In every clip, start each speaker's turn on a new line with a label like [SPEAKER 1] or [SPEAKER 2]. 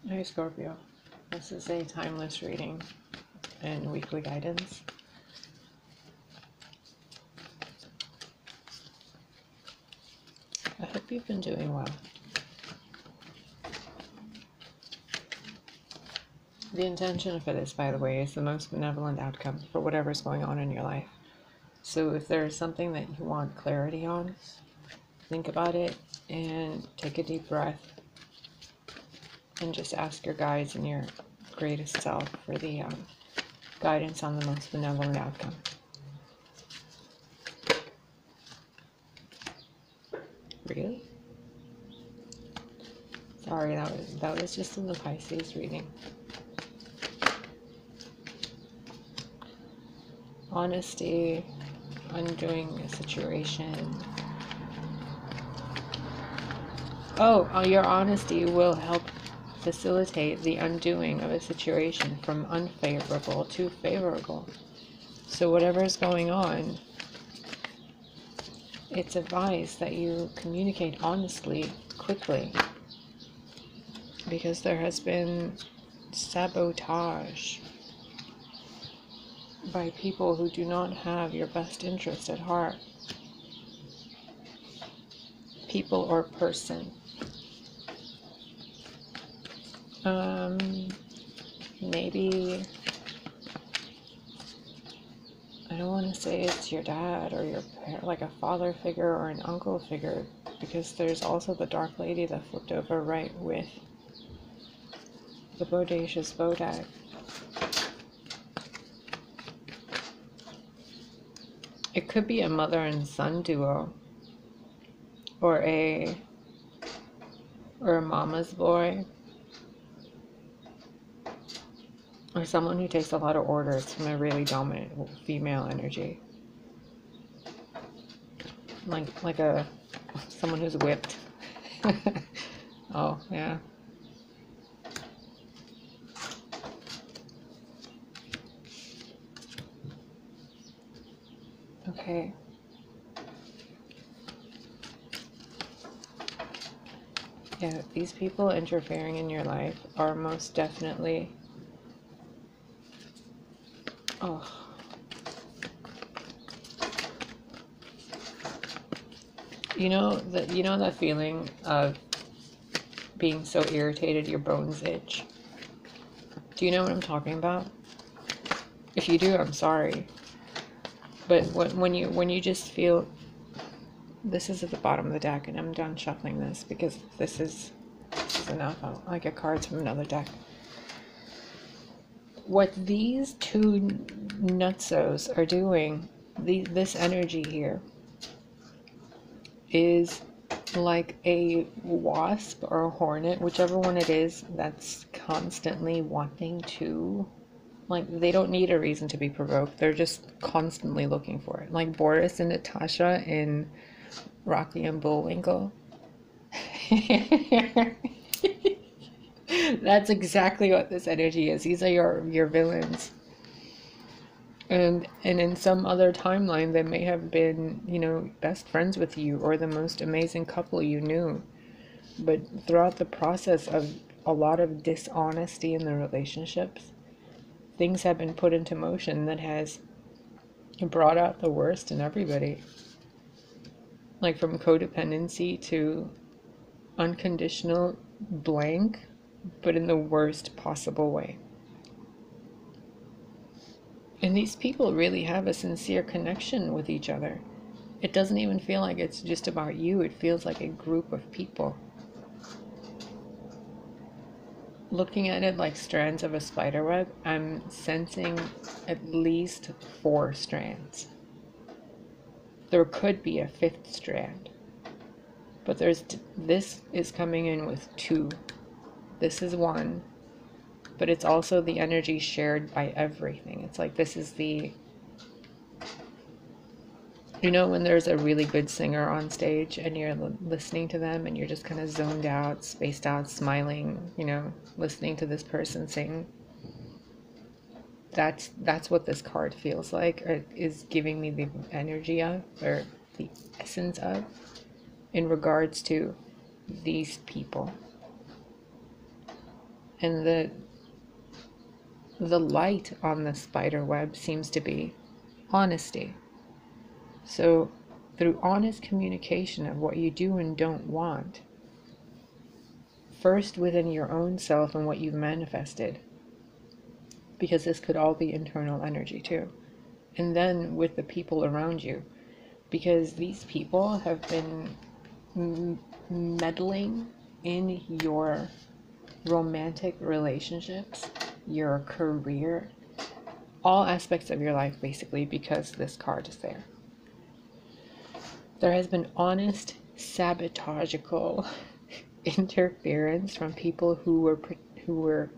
[SPEAKER 1] Hi Scorpio, this is a timeless reading and weekly guidance. I hope you've been doing well. The intention for this, by the way, is the most benevolent outcome for whatever's going on in your life. So if there's something that you want clarity on, think about it and take a deep breath and just ask your guides and your greatest self for the guidance on the most benevolent outcome. Really? Sorry, that was just in the Pisces reading. Honesty, undoing a situation. Your honesty will help facilitate the undoing of a situation from unfavorable to favorable. So whatever's going on, it's advised that you communicate honestly, quickly, because there has been sabotage by people who do not have your best interest at heart. People or person. Maybe, I don't want to say it's your dad or your parent, like a father figure or an uncle figure, because there's also the dark lady that flipped over right with the bodacious bodak. It could be a mother and son duo, or a mama's boy, or someone who takes a lot of orders from a really dominant female energy, like someone who's whipped. Oh yeah. Okay. Yeah, these people interfering in your life are most definitely... Oh. You know that feeling of being so irritated your bones itch? Do you know what I'm talking about? If you do, I'm sorry. But when you just feel... This is at the bottom of the deck, and I'm done shuffling this because this is enough. I'll get cards from another deck. What these two nutsos are doing, this energy here, is like a wasp or a hornet, whichever one it is, that's constantly wanting to... Like, they don't need a reason to be provoked. They're just constantly looking for it. Like Boris and Natasha in Rocky and Bullwinkle. That's exactly what this energy is. These are your villains. And in some other timeline, they may have been, best friends with you or the most amazing couple you knew. But throughout the process of a lot of dishonesty in the relationships, things have been put into motion that has brought out the worst in everybody. Like from codependency to unconditional blank, but in the worst possible way. And these people really have a sincere connection with each other. It doesn't even feel like it's just about you. It feels like a group of people. Looking at it like strands of a spider web, I'm sensing at least 4 strands. There could be a 5th strand. But this is coming in with 2. This is 1. But it's also the energy shared by everything. It's like this is the... when there's a really good singer on stage and you're listening to them and you're just kind of zoned out, spaced out, smiling, listening to this person sing. That's what this card feels like, or is giving me the energy of, or the essence of, in regards to these people. And the light on the spider web seems to be honesty. So through honest communication of what you do and don't want, first within your own self and what you've manifested, because this could all be internal energy too, and then with the people around you, because these people have been meddling in your romantic relationships, your career, all aspects of your life basically, because this card is there. There has been honest sabotagical interference from people who were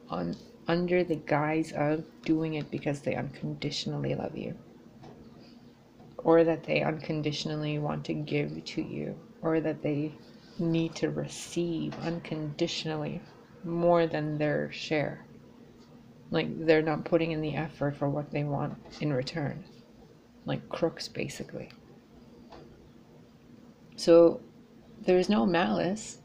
[SPEAKER 1] on under the guise of doing it because they unconditionally love you, or that they unconditionally want to give to you, or that they need to receive unconditionally more than their share. Like they're not putting in the effort for what they want in return. Like crooks, basically. So there's no malice,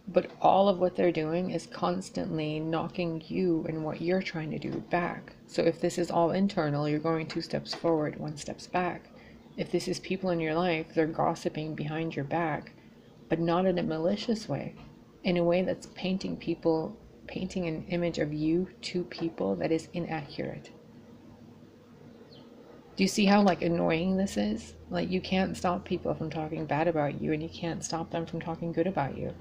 [SPEAKER 1] but all of what they're doing is constantly knocking you and what you're trying to do back. So if this is all internal, you're going 2 steps forward, 1 step back. If this is people in your life, they're gossiping behind your back, but not in a malicious way, in a way that's painting an image of you to people that is inaccurate. Do you see how like annoying this is? Like you can't stop people from talking bad about you, and you can't stop them from talking good about you.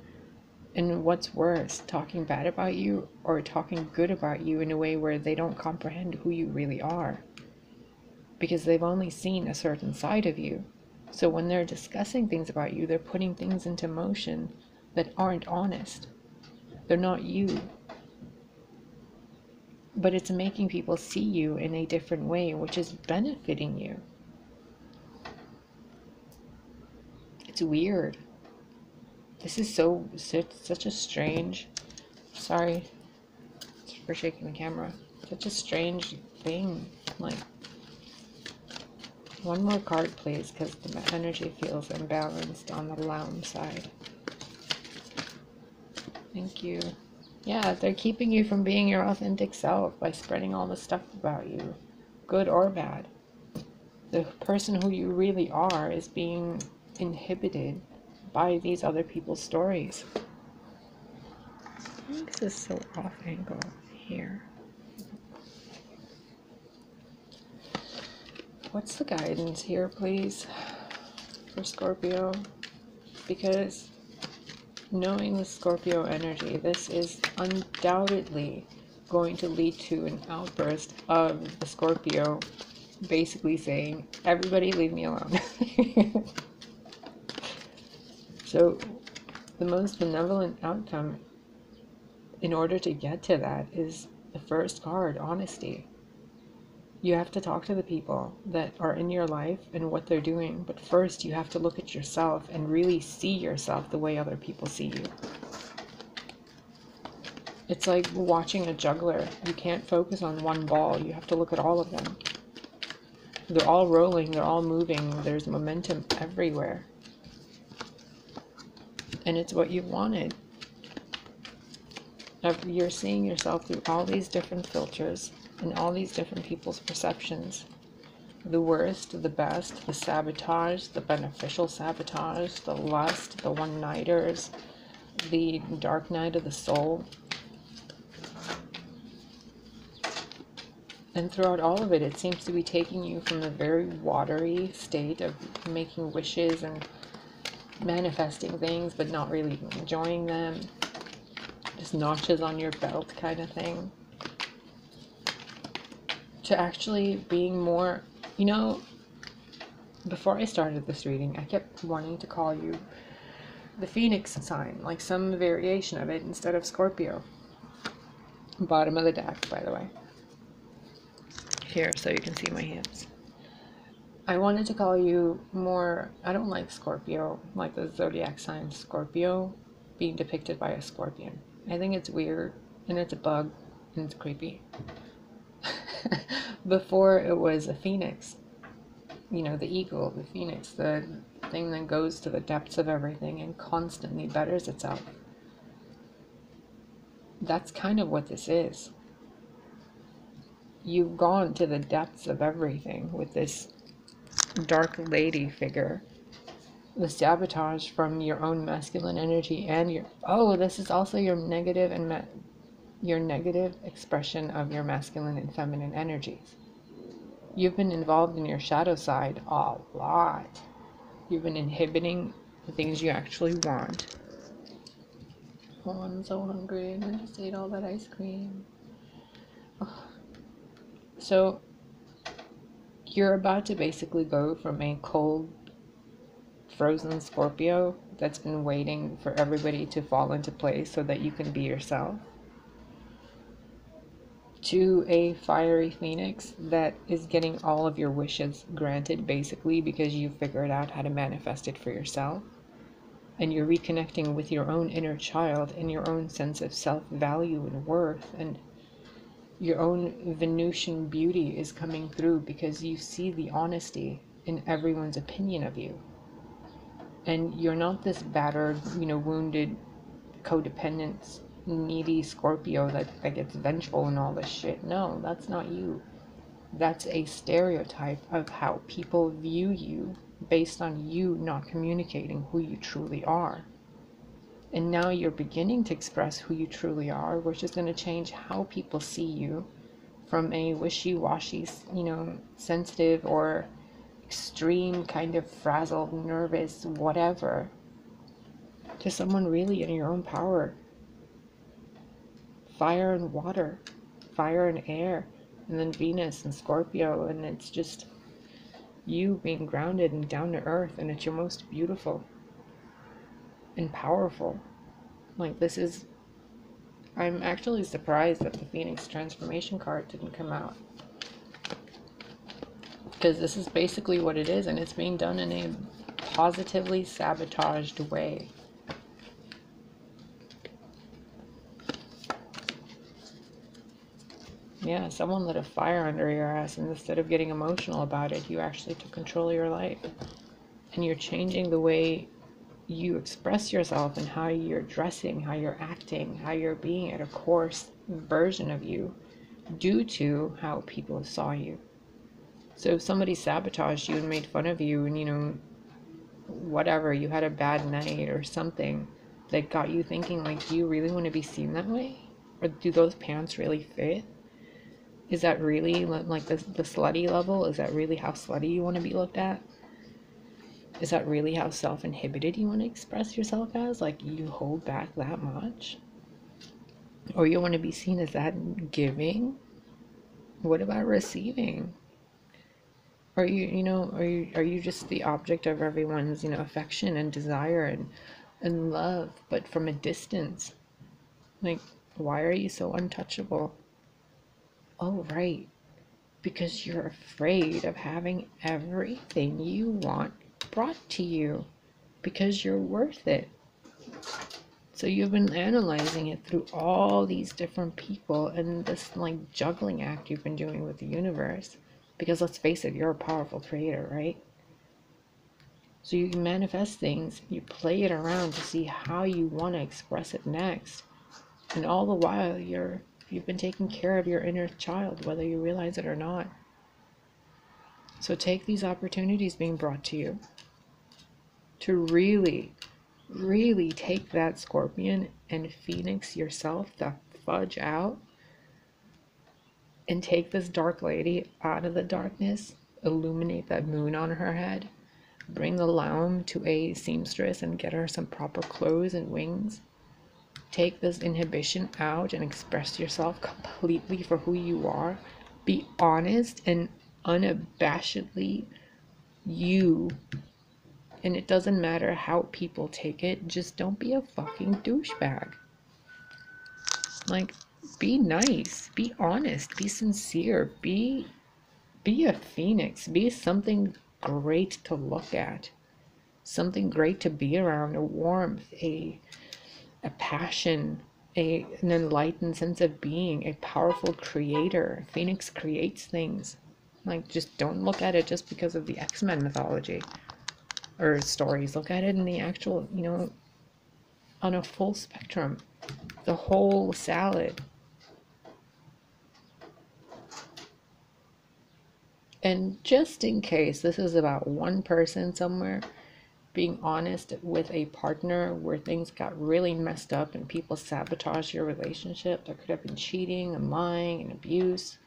[SPEAKER 1] And what's worse, talking bad about you or talking good about you in a way where they don't comprehend who you really are, because they've only seen a certain side of you. So when they're discussing things about you, they're putting things into motion that aren't honest. They're not you. But it's making people see you in a different way, which is benefiting you. It's weird. This is such a strange, sorry for shaking the camera, such a strange thing. Like, one more card please, because the energy feels imbalanced on the lounge side. Thank you. Yeah, they're keeping you from being your authentic self by spreading all the stuff about you, good or bad. The person who you really are is being inhibited by these other people's stories. Why is this so off angle here? What's the guidance here, please, for Scorpio? Because knowing the Scorpio energy, this is undoubtedly going to lead to an outburst of the Scorpio basically saying, everybody leave me alone. So the most benevolent outcome in order to get to that is the first card, honesty. You have to talk to the people that are in your life and what they're doing, but first you have to look at yourself and really see yourself the way other people see you. It's like watching a juggler. You can't focus on one ball. You have to look at all of them. They're all rolling, they're all moving, there's momentum everywhere. And it's what you wanted. You're seeing yourself through all these different filters and all these different people's perceptions. The worst, the best, the sabotage, the beneficial sabotage, the lust, the one-nighters, the dark night of the soul. And throughout all of it, it seems to be taking you from a very watery state of making wishes and manifesting things, but not really enjoying them. Just notches on your belt kind of thing. To actually being more, you know, before I started this reading, I kept wanting to call you the Phoenix sign, like some variation of it instead of Scorpio. Bottom of the deck, by the way. Here, so you can see my hands. I wanted to call you more, I don't like Scorpio, like the zodiac sign Scorpio being depicted by a scorpion. I think it's weird, and it's a bug, and it's creepy. Before it was a phoenix, you know, the eagle, the phoenix, the thing that goes to the depths of everything and constantly betters itself. That's kind of what this is. You've gone to the depths of everything with this dark lady figure. The sabotage from your own masculine energy and your, oh, this is also your negative and your negative expression of your masculine and feminine energies. You've been involved in your shadow side a lot. You've been inhibiting the things you actually want. Oh, I'm so hungry. I just ate all that ice cream. Oh. So you're about to basically go from a cold, frozen Scorpio that's been waiting for everybody to fall into place so that you can be yourself, to a fiery phoenix that is getting all of your wishes granted basically because you figured out how to manifest it for yourself, and you're reconnecting with your own inner child and your own sense of self-value and worth, and your own Venusian beauty is coming through because you see the honesty in everyone's opinion of you. And you're not this battered, wounded, codependent, needy Scorpio that gets vengeful and all this shit. No, that's not you. That's a stereotype of how people view you based on you not communicating who you truly are. And now you're beginning to express who you truly are, which is going to change how people see you from a wishy-washy, sensitive or extreme kind of frazzled, nervous, whatever, to someone really in your own power. Fire and water, fire and air, and then Venus and Scorpio, and it's just you being grounded and down to earth, and it's your most beautiful and powerful. Like, this is, I'm actually surprised that the Phoenix transformation card didn't come out, because this is basically what it is, and it's being done in a positively sabotaged way. Yeah, someone lit a fire under your ass, and instead of getting emotional about it, you actually took control of your life. And you're changing the way you express yourself and how you're dressing, how you're acting, how you're being at a coarse version of you due to how people saw you. So if somebody sabotaged you and made fun of you and, whatever, you had a bad night or something that got you thinking, like, do you really want to be seen that way? Or do those pants really fit? Is that really like the slutty level? Is that really how slutty you want to be looked at? Is that really how self-inhibited you want to express yourself as? Like, you hold back that much? Or you want to be seen as that giving? What about receiving? Are you just the object of everyone's, affection and desire and love, but from a distance? Like, why are you so untouchable? Oh, right. Because you're afraid of having everything you want brought to you. Because you're worth it. So you've been analyzing it through all these different people and this, like, juggling act you've been doing with the universe. Because let's face it, you're a powerful creator, right? So you can manifest things, you play it around to see how you want to express it next. And all the while, you've been taking care of your inner child, whether you realize it or not. So take these opportunities being brought to you to really, really take that Scorpion and Phoenix yourself the fudge out and take this dark lady out of the darkness, illuminate that moon on her head, bring the Laum to a seamstress and get her some proper clothes and wings. Take this inhibition out and express yourself completely for who you are. Be honest and unabashedly you. And it doesn't matter how people take it, just don't be a fucking douchebag. Like, be nice, be honest, be sincere, be a phoenix, be something great to look at, something great to be around, a warmth, a passion, an enlightened sense of being, a powerful creator. Phoenix creates things. Like, just don't look at it just because of the X-Men mythology or stories. Look at it in the actual, on a full spectrum, the whole salad. And just in case this is about one person somewhere, being honest with a partner where things got really messed up and people sabotage your relationship, there could have been cheating and lying and abuse.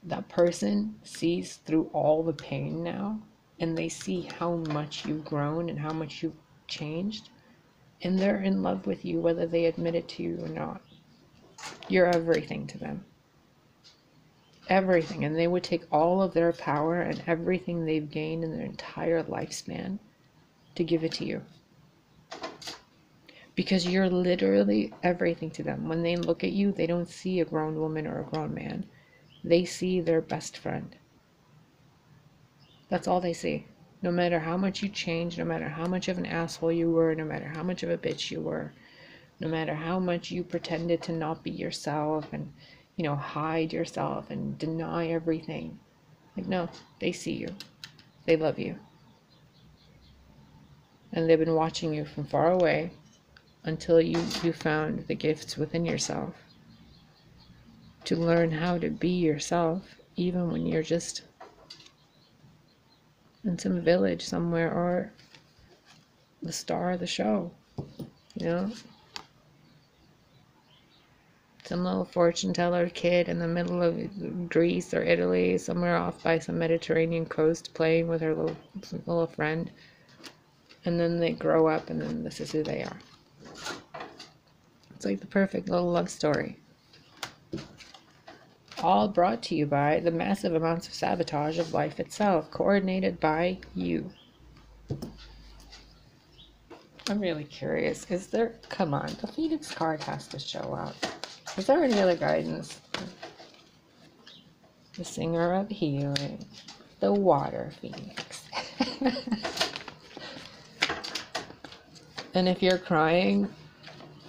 [SPEAKER 1] That person sees through all the pain now, and they see how much you've grown and how much you've changed, and they're in love with you whether they admit it to you or not. You're everything to them. Everything. And they would take all of their power and everything they've gained in their entire lifespan to give it to you. Because you're literally everything to them. When they look at you, they don't see a grown woman or a grown man. They see their best friend. That's all they see. No matter how much you changed, no matter how much of an asshole you were, no matter how much of a bitch you were, no matter how much you pretended to not be yourself and, hide yourself and deny everything. Like, no, they see you. They love you. And they've been watching you from far away until you found the gifts within yourself to learn how to be yourself, even when you're just in some village somewhere or the star of the show, some little fortune teller kid in the middle of Greece or Italy, somewhere off by some Mediterranean coast, playing with her little friend, and then they grow up and then this is who they are. It's like the perfect little love story. All brought to you by the massive amounts of sabotage of life itself, coordinated by you. I'm really curious. Come on, the Phoenix card has to show up. Is there any other guidance? The Singer of Healing, the Water Phoenix. And if you're crying,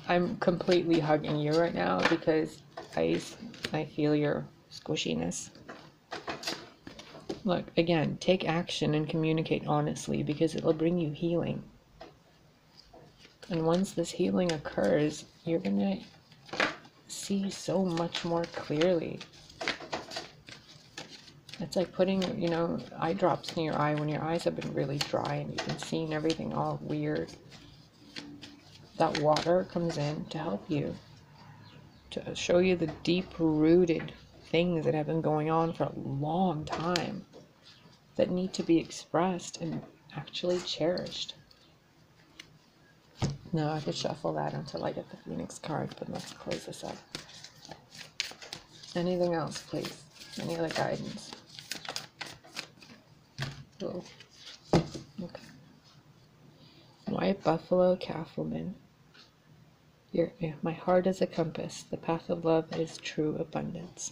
[SPEAKER 1] I'm completely hugging you right now because I feel your squishiness. Look, again, take action and communicate honestly because it'll bring you healing. And once this healing occurs, you're gonna see so much more clearly. It's like putting, eye drops in your eye when your eyes have been really dry and you've been seeing everything all weird. That water comes in to help you, to show you the deep-rooted things that have been going on for a long time that need to be expressed and actually cherished. No, I could shuffle that until I get the Phoenix card, but let's close this up. Anything else, please? Any other guidance? Oh. Okay. White buffalo calf woman. My heart is a compass. The path of love is true abundance.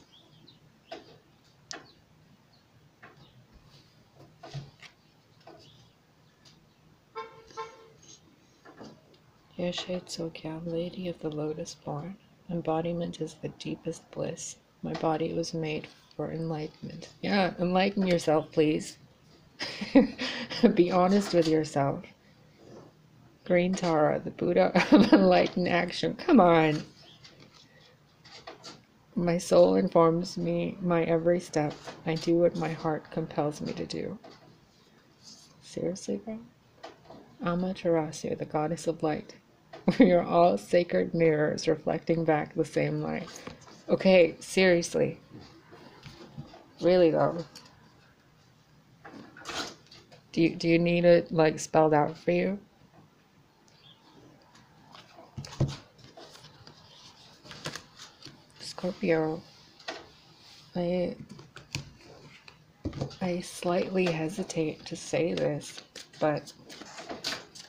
[SPEAKER 1] Yeshe Tsogyal, Lady of the Lotus born. Embodiment is the deepest bliss. My body was made for enlightenment. Yeah, enlighten yourself, please. Be honest with yourself. Green Tara, the Buddha of enlightened action. Come on. My soul informs me my every step. I do what my heart compels me to do. Seriously, bro? Amaterasu, the goddess of light. We are all sacred mirrors reflecting back the same light. Okay, seriously. Really though. Do you need it spelled out for you? Scorpio, I slightly hesitate to say this, but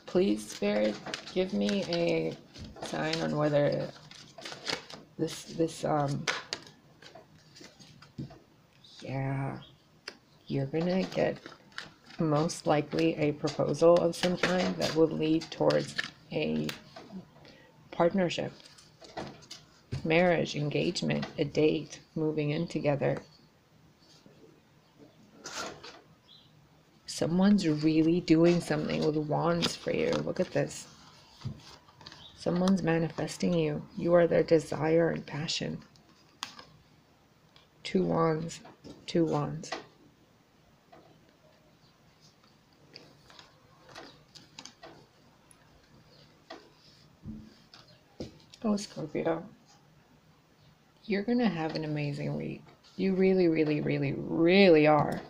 [SPEAKER 1] please, Spirit, give me a sign on whether yeah, you're gonna get most likely a proposal of some kind that will lead towards a partnership, marriage, engagement, a date, moving in together. Someone's really doing something with wands for you. Look at this. Someone's manifesting you. You are their desire and passion. 2 wands, 2 wands. Oh, Scorpio, you're going to have an amazing week. You really, really, really, really are.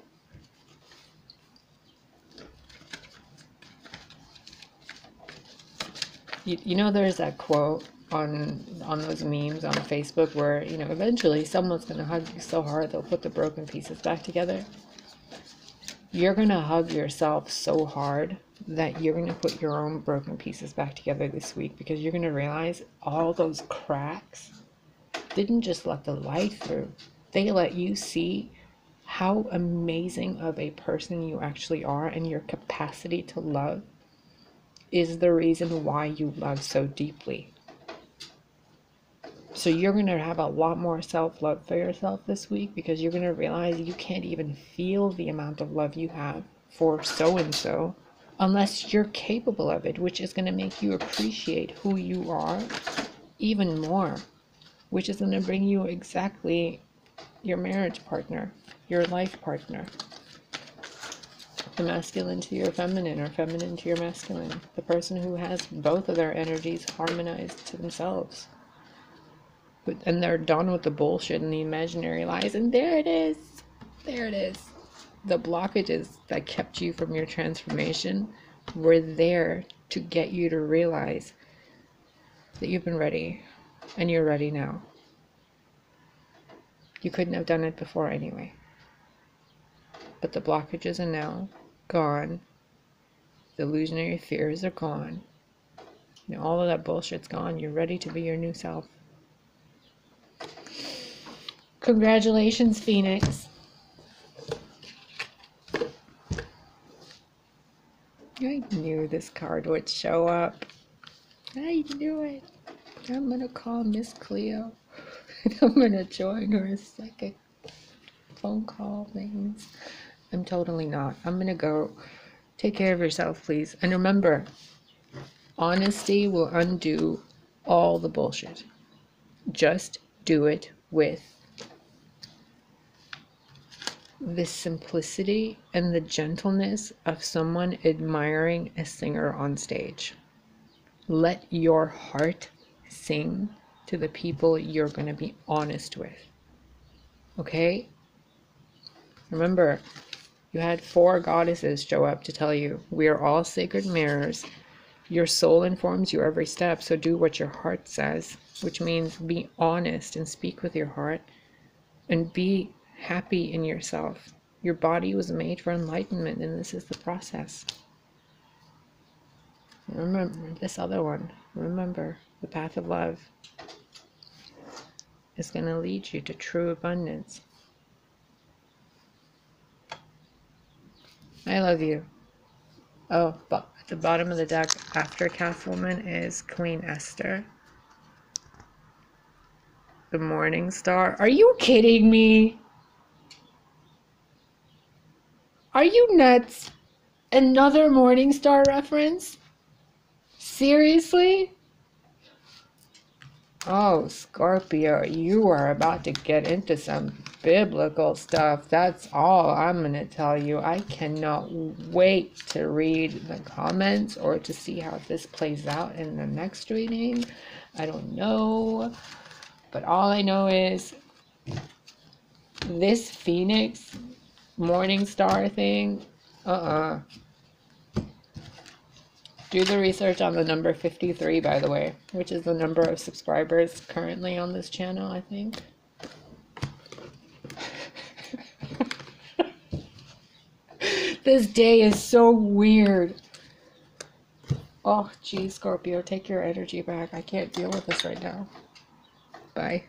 [SPEAKER 1] You know, there's that quote on those memes on Facebook where, you know, eventually someone's going to hug you so hard they'll put the broken pieces back together. You're going to hug yourself so hard that you're going to put your own broken pieces back together this week, because you're going to realize all those cracks didn't just let the light through. They let you see how amazing of a person you actually are, and your capacity to love is the reason why you love so deeply. So you're going to have a lot more self-love for yourself this week, because you're going to realize you can't even feel the amount of love you have for so-and-so unless you're capable of it, which is going to make you appreciate who you are even more, which is going to bring you exactly your marriage partner, your life partner. The masculine to your feminine, or feminine to your masculine. The person who has both of their energies harmonized to themselves. And they're done with the bullshit and the imaginary lies. And there it is. There it is. The blockages that kept you from your transformation were there to get you to realize that you've been ready, and you're ready now. You couldn't have done it before anyway. But the blockages are now gone. The illusionary fears are gone. You know, all of that bullshit's gone. You're ready to be your new self. Congratulations, Phoenix. I knew this card would show up. I knew it. I'm gonna call Miss Cleo. And I'm gonna join her second phone call things. I'm totally not. I'm gonna go. Take care of yourself, please. And remember, honesty will undo all the bullshit. Just do it with the simplicity and the gentleness of someone admiring a singer on stage. Let your heart sing to the people you're going to be honest with. Okay? Remember, you had 4 goddesses show up to tell you, we are all sacred mirrors. Your soul informs you every step, so do what your heart says, which means be honest and speak with your heart, and be happy in yourself. Your body was made for enlightenment, and this is the process. Remember this other one. Remember, the path of love is going to lead you to true abundance. I love you. Oh, but at the bottom of the deck after Catwoman is Queen Esther, the Morning Star. Are you kidding me? Are you nuts? Another Morning Star reference? Seriously? Oh, Scorpio, you are about to get into some biblical stuff. That's all I'm going to tell you. I cannot wait to read the comments or to see how this plays out in the next reading. I don't know. But all I know is this Phoenix Morning Star thing, Do the research on the number 53, by the way, which is the number of subscribers currently on this channel, I think. This day is so weird. Oh, geez, Scorpio, take your energy back. I can't deal with this right now. Bye.